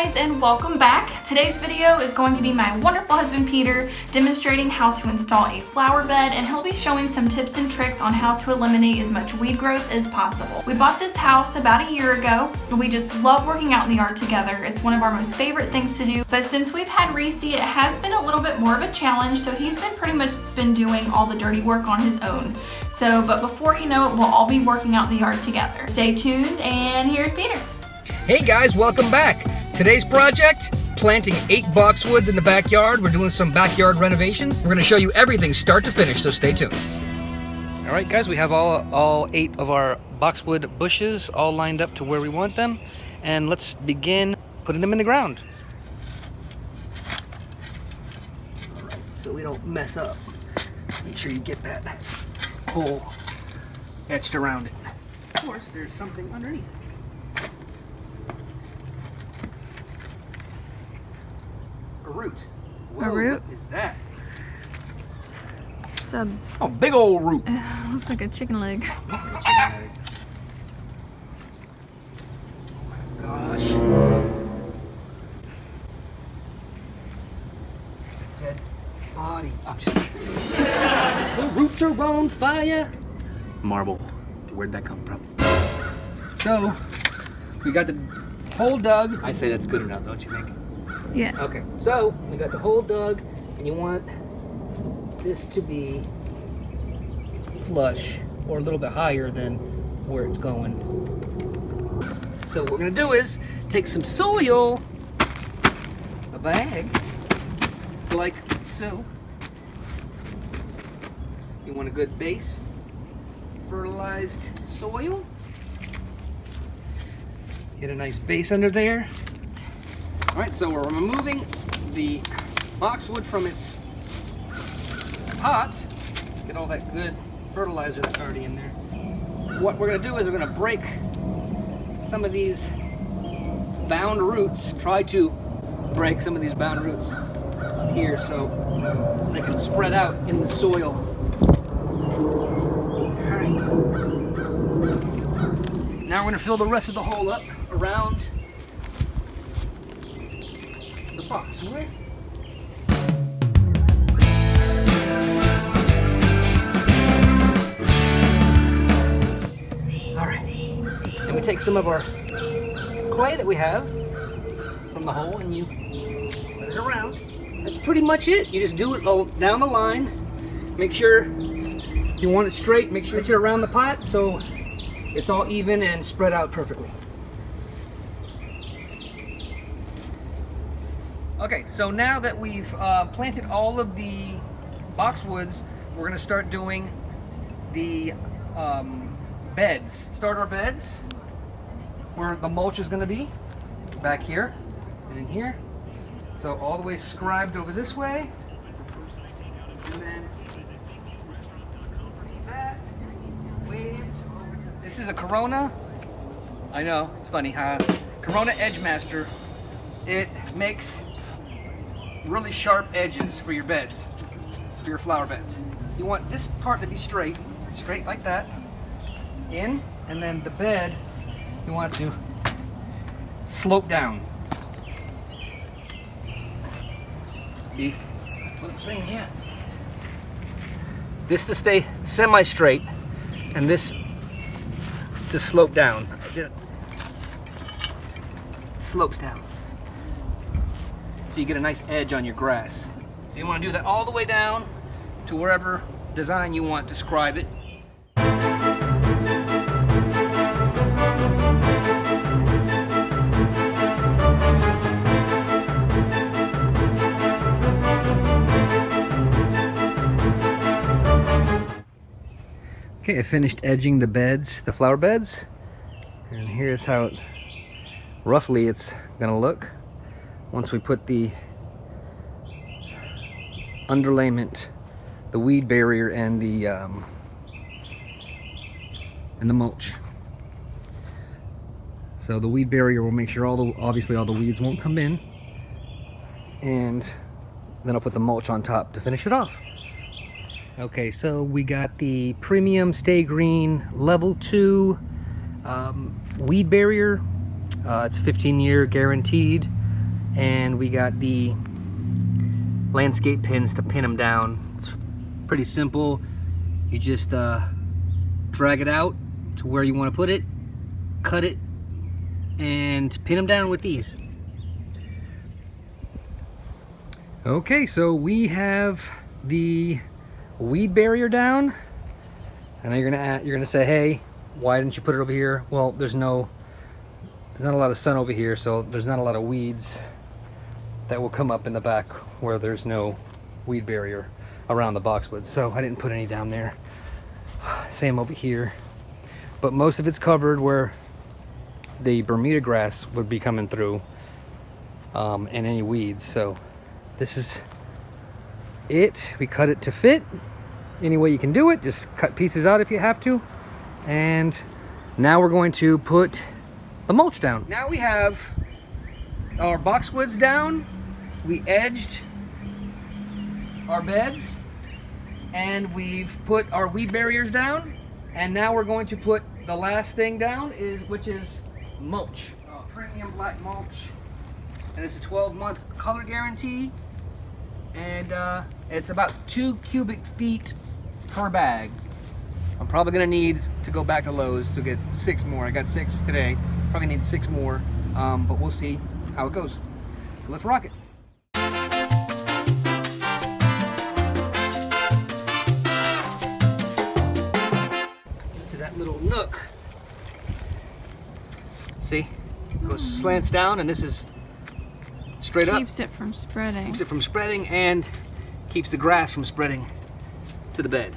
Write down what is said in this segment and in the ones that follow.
guys, and welcome back. Today's video is going to be my wonderful husband Peter demonstrating how to install a flower bed, and he'll be showing some tips and tricks on how to eliminate as much weed growth as possible. We bought this house about a year ago, and we just love working out in the yard together. It's one of our most favorite things to do, but since we've had Reesie, it has been a little bit more of a challenge, so he's been pretty much been doing all the dirty work on his own. But before you know it, we'll all be working out in the yard together. Stay tuned, and here's Peter. Hey guys, welcome back. Today's project, planting 8 boxwoods in the backyard. We're doing some backyard renovations. We're gonna show you everything start to finish, so stay tuned. All right guys, we have all 8 of our boxwood bushes all lined up to where we want them. And let's begin putting them in the ground. All right, so we don't mess up. Make sure you get that hole etched around it. Of course, there's something underneath. A root. Whoa, a root? What is that? It's a, oh, big old root. looks like a chicken leg. Oh my gosh. It's a dead body. I'm just the roots are on fire. Marble. Where'd that come from? So, we got the hole dug. I say that's good enough, don't you think? Yeah. Okay, so we got the hole dug, and you want this to be flush or a little bit higher than where it's going. So what we're gonna do is take some soil, a bag, like so. You want a good base, fertilized soil. Get a nice base under there. All right, so we're removing the boxwood from its pot. Get all that good fertilizer that's already in there. What we're gonna do is we're gonna break some of these bound roots. Try to break some of these bound roots up here so they can spread out in the soil. All right. Now we're gonna fill the rest of the hole up around the boxwood. All right, then we take some of our clay that we have from the hole and you spread it around. That's pretty much it. You just do it all down the line. Make sure you want it straight. Make sure it's around the pot so it's all even and spread out perfectly. Okay, so now that we've planted all of the boxwoods, we're gonna start doing the beds. Start our beds where the mulch is gonna be, back here and in here. So all the way scribed over this way, and then that waved over to. This is a Corona. I know it's funny, Corona Edgemaster. It makes really sharp edges for your beds, for your flower beds. You want this part to be straight like that, in, and then the bed, you want it to slope down. See what I'm saying here? This to stay semi-straight, and this to slope down. It slopes down. So you get a nice edge on your grass. So you want to do that all the way down to wherever design you want to scribe it. Okay, I finished edging the beds, the flower beds, and here's how it, roughly it's gonna look once we put the underlayment, the weed barrier, and the mulch. So the weed barrier will make sure obviously all the weeds won't come in, and then I'll put the mulch on top to finish it off. Okay, so we got the premium Stay Green level 2 weed barrier. It's 15-year guaranteed. and we got the landscape pins to pin them down. It's pretty simple. You just drag it out to where you want to put it, cut it, and pin them down with these. Okay, so we have the weed barrier down. I know you're gonna say, hey, why didn't you put it over here? Well, there's not a lot of sun over here, so there's not a lot of weeds that will come up in the back where there's no weed barrier around the boxwood. So I didn't put any down there. Same over here. But most of it's covered where the Bermuda grass would be coming through, and any weeds. So this is it. We cut it to fit any way you can do it. Just cut pieces out if you have to. And now we're going to put the mulch down. Now we have our boxwoods down. We edged our beds, and we've put our weed barriers down. And now we're going to put the last thing down, which is mulch, premium black mulch, and it's a 12-month color guarantee, and it's about 2 cubic feet per bag. I'm probably gonna need to go back to Lowe's to get 6 more. I got 6 today. Probably need 6 more, but we'll see how it goes. So let's rock it. Into that little nook. See, it goes slants down, and this is straight up. Keeps it from spreading. Keeps it from spreading and keeps the grass from spreading to the bed.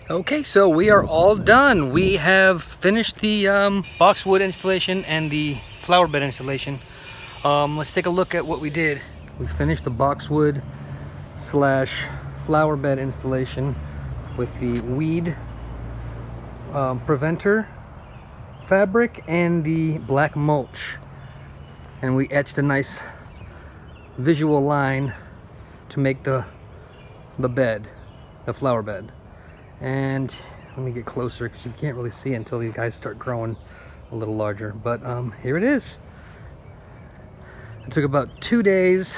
Okay, so we are all done. We have finished the boxwood installation and the flower bed installation. Let's take a look at what we did. We finished the boxwood / flower bed installation with the weed preventer fabric and the black mulch. And we etched a nice visual line to make the bed, the flower bed. And let me get closer because you can't really see it until these guys start growing a little larger. But here it is. It took about 2 days.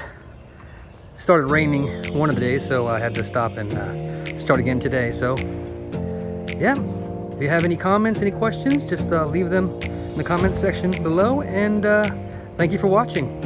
It started raining one of the days, so I had to stop and start again today. So yeah, if you have any comments, any questions, just leave them in the comments section below. And thank you for watching.